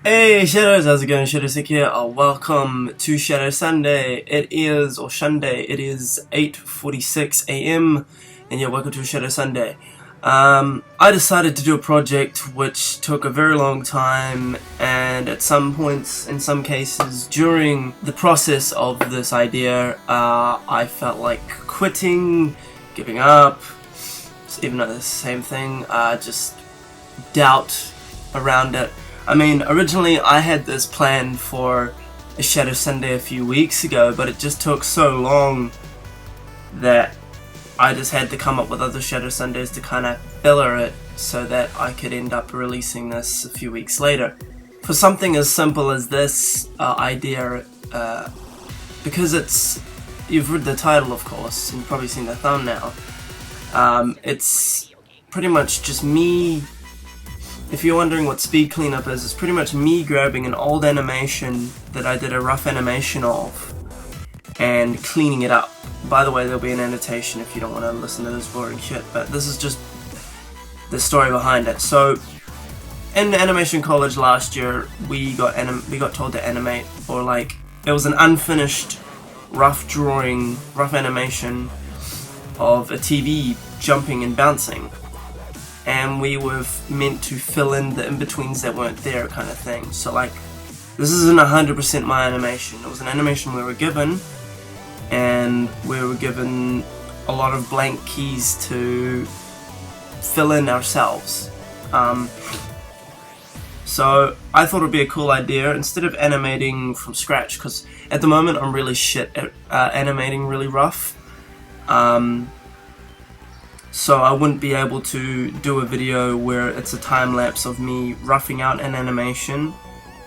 Hey Shadows, how's it going? Shunday here. Welcome to Shadow Sunday. It is 8:46 AM, and yeah, welcome to Shadow Sunday. I decided to do a project which took a very long time, and at some points, in some cases, during the process of this idea, I felt like quitting, giving up, even though it's the same thing, just doubt around it. I mean, originally I had this planned for a Shadow Sunday a few weeks ago, but it just took so long that I just had to come up with other Shadow Sundays to kind of filler it so that I could end up releasing this a few weeks later. For something as simple as this idea, because you've read the title of course, and you've probably seen the thumbnail, it's pretty much just me. If you're wondering what speed cleanup is, it's pretty much me grabbing an old animation that I did a rough animation of and cleaning it up. By the way, there'll be an annotation if you don't want to listen to this boring shit, but this is just the story behind it. So, in animation college last year, we got told to animate, or like, it was an unfinished rough drawing, rough animation of a TV jumping and bouncing. And we were meant to fill in the in-betweens that weren't there, kind of thing. So like, this isn't 100% my animation. It was an animation we were given, and we were given a lot of blank keys to fill in ourselves. So I thought it would be a cool idea, instead of animating from scratch, because at the moment I'm really shit at animating really rough. So I wouldn't be able to do a video where it's a time lapse of me roughing out an animation,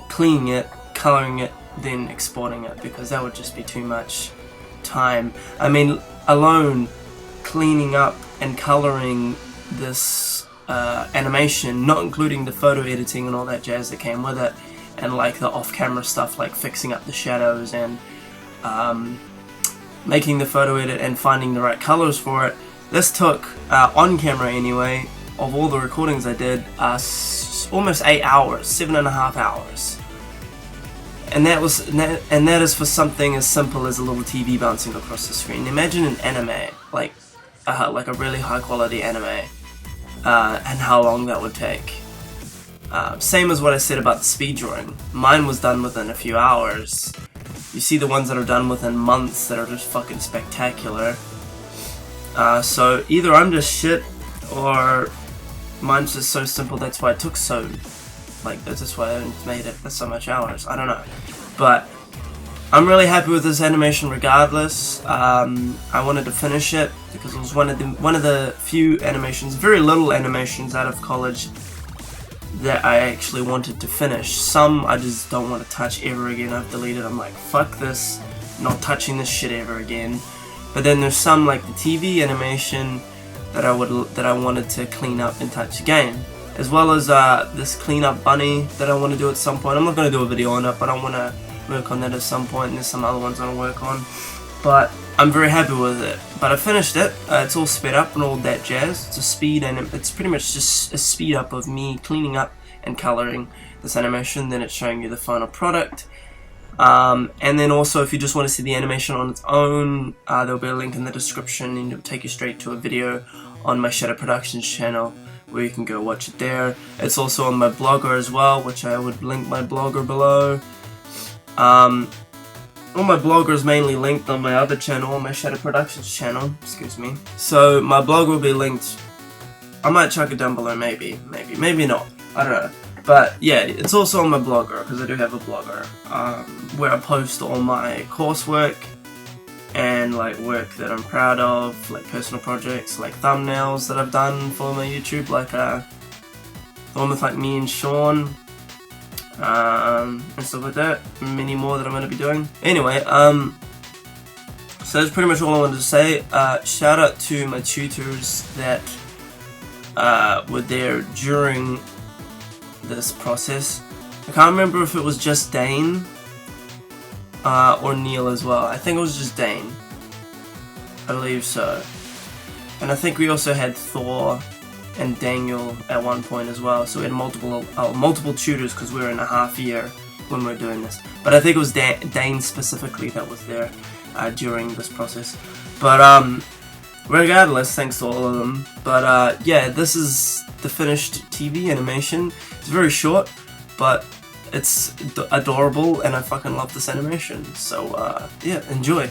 cleaning it, coloring it, then exporting it, because that would just be too much time. I mean, alone cleaning up and coloring this animation, not including the photo editing and all that jazz that came with it, and like the off-camera stuff like fixing up the shadows and making the photo edit and finding the right colors for it. This took, on camera anyway, of all the recordings I did, almost 8 hours, 7.5 hours. And that is for something as simple as a little TV bouncing across the screen. Imagine an anime, like a really high quality anime, and how long that would take. Same as what I said about the speed drawing. Mine was done within a few hours. You see the ones that are done within months that are just fucking spectacular. So either I'm just shit, or mine's just so simple, that's why it took so, that's why I made it for so much hours, I don't know. But I'm really happy with this animation regardless. I wanted to finish it because it was one of the few animations, very little animations out of college, that I actually wanted to finish. Some I just don't want to touch ever again. I've deleted. I'm like, fuck this, not touching this shit ever again. But then there's some, like the TV animation, that I wanted to clean up and touch again, as well as this cleanup bunny that I want to do at some point. I'm not going to do a video on it, but I want to work on that at some point, and there's some other ones I want to work on. But I'm very happy with it. But I finished it. It's all sped up and all that jazz. It's a speed, and it's pretty much just a speed up of me cleaning up and coloring this animation. Then it's showing you the final product. And then also, if you just want to see the animation on its own, there'll be a link in the description, and it'll take you straight to a video on my Shadow Productions channel, where you can go watch it there. It's also on my blogger as well, which I would link my blogger below. All my blogger is mainly linked on my other channel, on my Shadow Productions channel, excuse me. So my blog will be linked. I might chuck it down below, maybe not, I don't know. But yeah, it's also on my blogger, because I do have a blogger, where I post all my coursework and like work that I'm proud of, like personal projects, like thumbnails that I've done for my YouTube, like the one with like me and Sean, and stuff like that, many more that I'm going to be doing. Anyway, so that's pretty much all I wanted to say. Shout out to my tutors that were there during this process. I can't remember if it was just Dane or Neil as well. I think it was just Dane, I believe so. And I think we also had Thor and Daniel at one point as well. So we had multiple tutors because we were in a half year when we were doing this. But I think it was Dane specifically that was there during this process. But regardless, thanks to all of them. But yeah, this is the finished TV animation. It's very short, but it's adorable, and I fucking love this animation. So yeah, enjoy.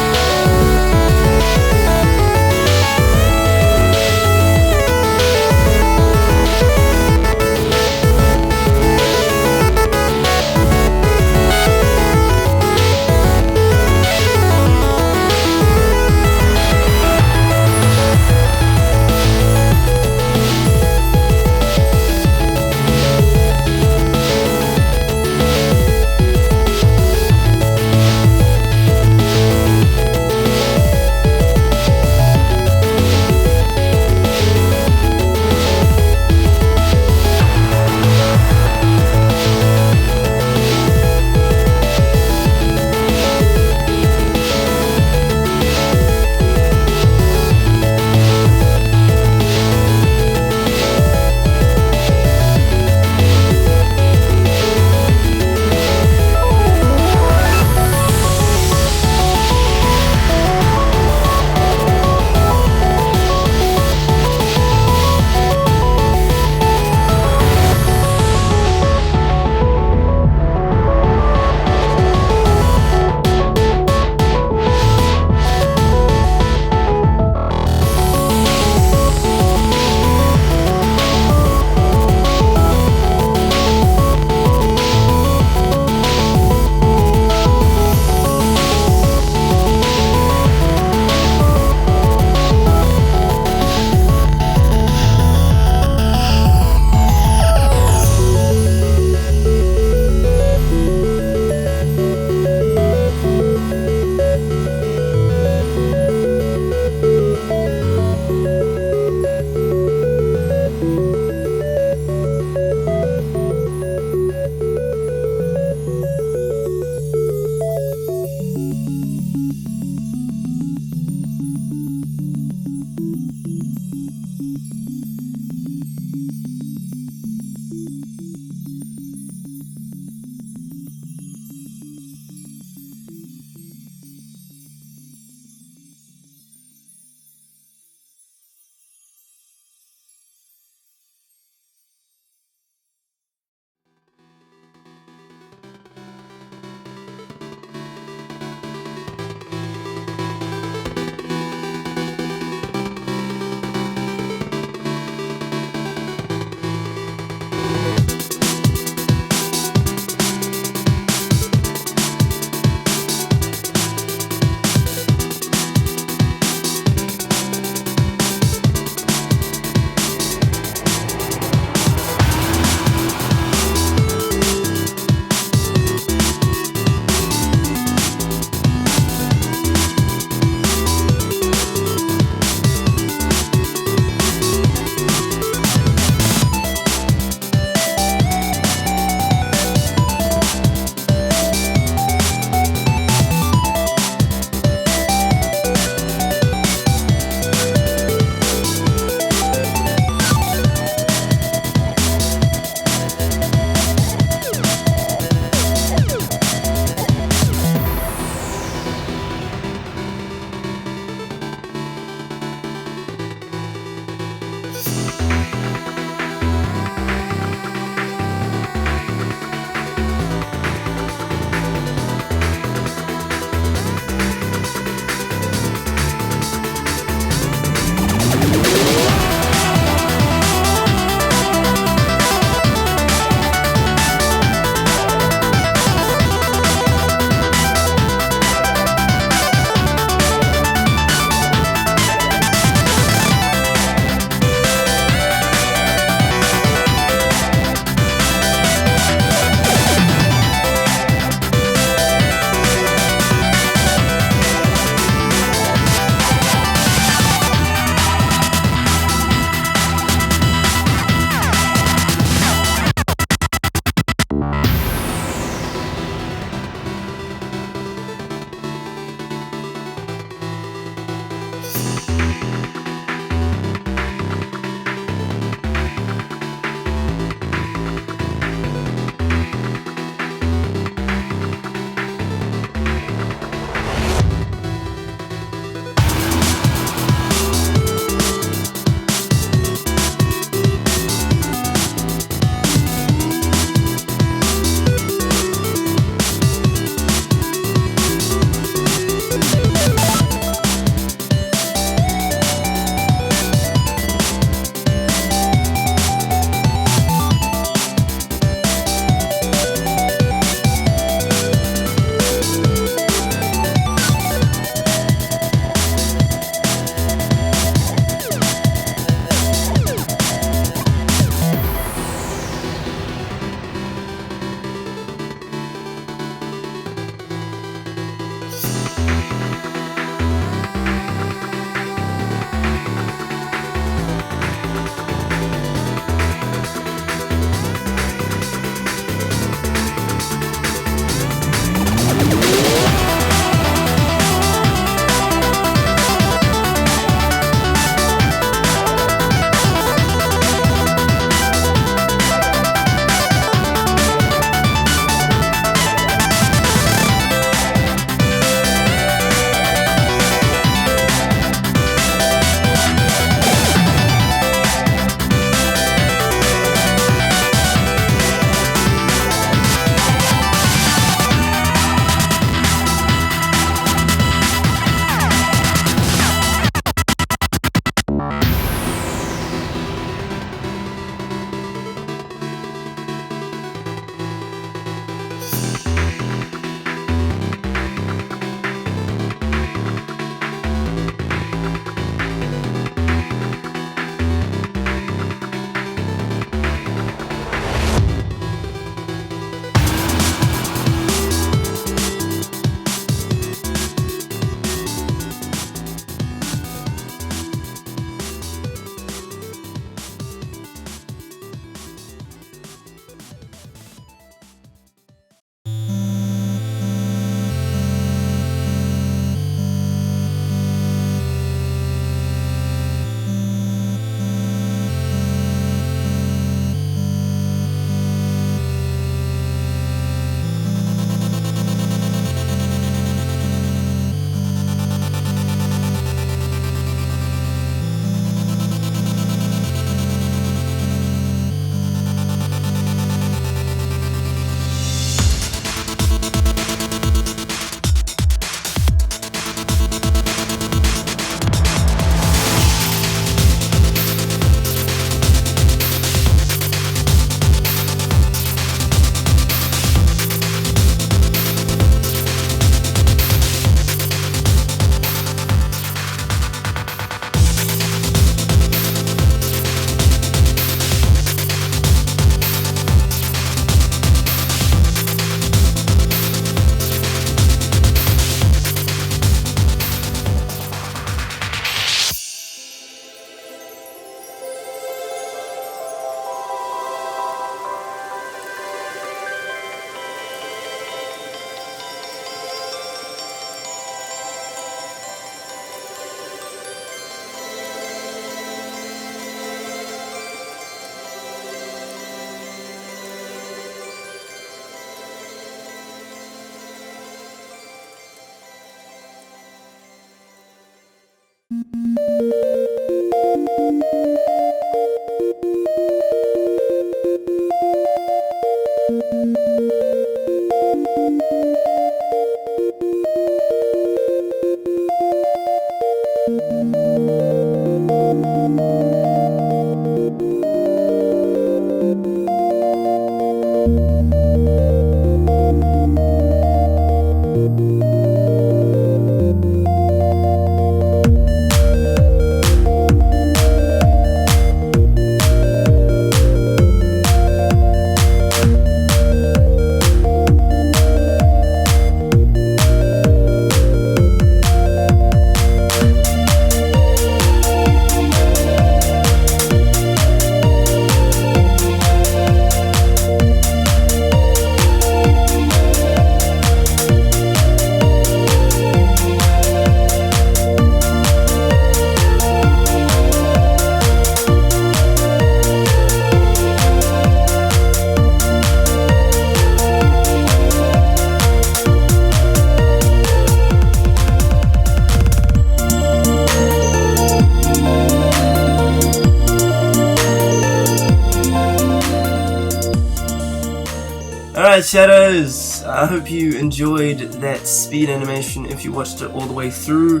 Alright, Shadows, I hope you enjoyed that speed animation if you watched it all the way through.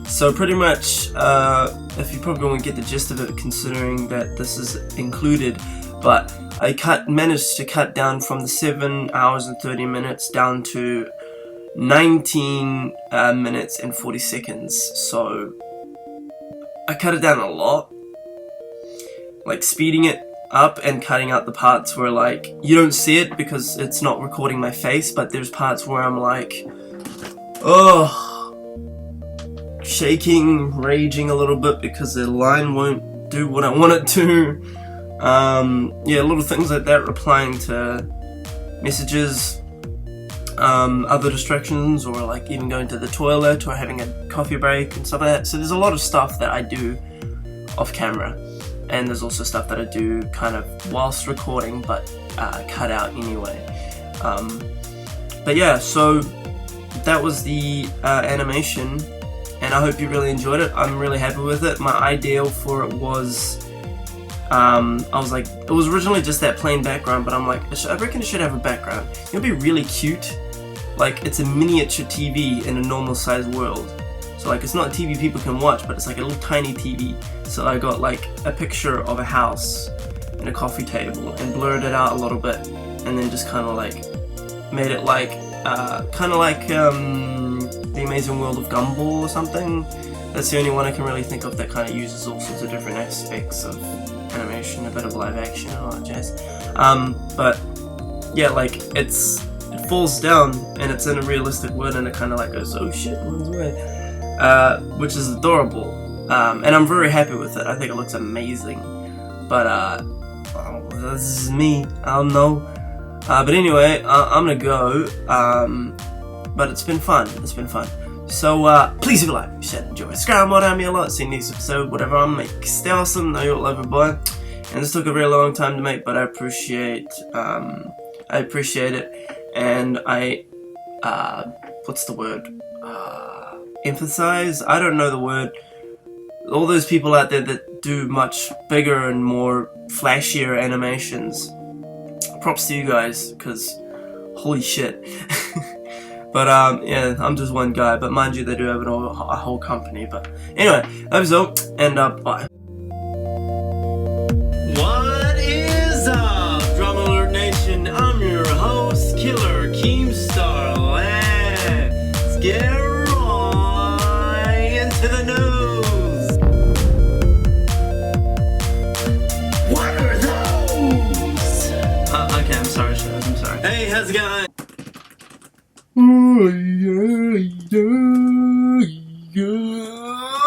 So pretty much, if you probably won't get the gist of it considering that this is included, but I managed to cut down from the 7 hours and 30 minutes down to 19 minutes and 40 seconds. So I cut it down a lot, like speeding it up and cutting out the parts where like you don't see it because it's not recording my face, but there's parts where I'm like, oh, shaking, raging a little bit because the line won't do what I want it to. Yeah, little things like that, replying to messages, other distractions, or like even going to the toilet or having a coffee break and stuff like that. So there's a lot of stuff that I do off camera, and there's also stuff that I do kind of whilst recording but cut out anyway. But yeah, so that was the animation, and I hope you really enjoyed it. I'm really happy with it. My ideal for it was, I was like, it was originally just that plain background, but I'm like, I reckon it should have a background. It'll be really cute. Like, it's a miniature TV in a normal sized world. So like, it's not a TV people can watch, but it's like a little tiny TV. So I got like a picture of a house and a coffee table and blurred it out a little bit, and then just kind of like made it like, kind of like The Amazing World of Gumball or something. That's the only one I can really think of that kind of uses all sorts of different aspects of animation, a bit of live action and all that jazz. But yeah, like it falls down and it's in a realistic world, and it kind of like goes, oh shit, runs away, which is adorable. And I'm very happy with it. I think it looks amazing. But oh, this is me. I don't know. But anyway, I'm gonna go. But it's been fun. It's been fun. So please leave a like, share, enjoy, subscribe, more down me a lot. See you next episode, whatever I make. Stay awesome. Know you're all over, boy. And this took a really long time to make, but I appreciate it. And I what's the word? Emphasize? I don't know the word. All those people out there that do much bigger and more flashier animations, props to you guys, because holy shit. But yeah, I'm just one guy, but mind you, they do have a whole company. But anyway, that was all, and bye. What is up, Drama Alert Nation? I'm your host, Killer Keemstar. Let's get right into the news. What are those? Okay, I'm sorry, Shaz, I'm sorry. Hey, how's it going? Oh, yeah, yeah.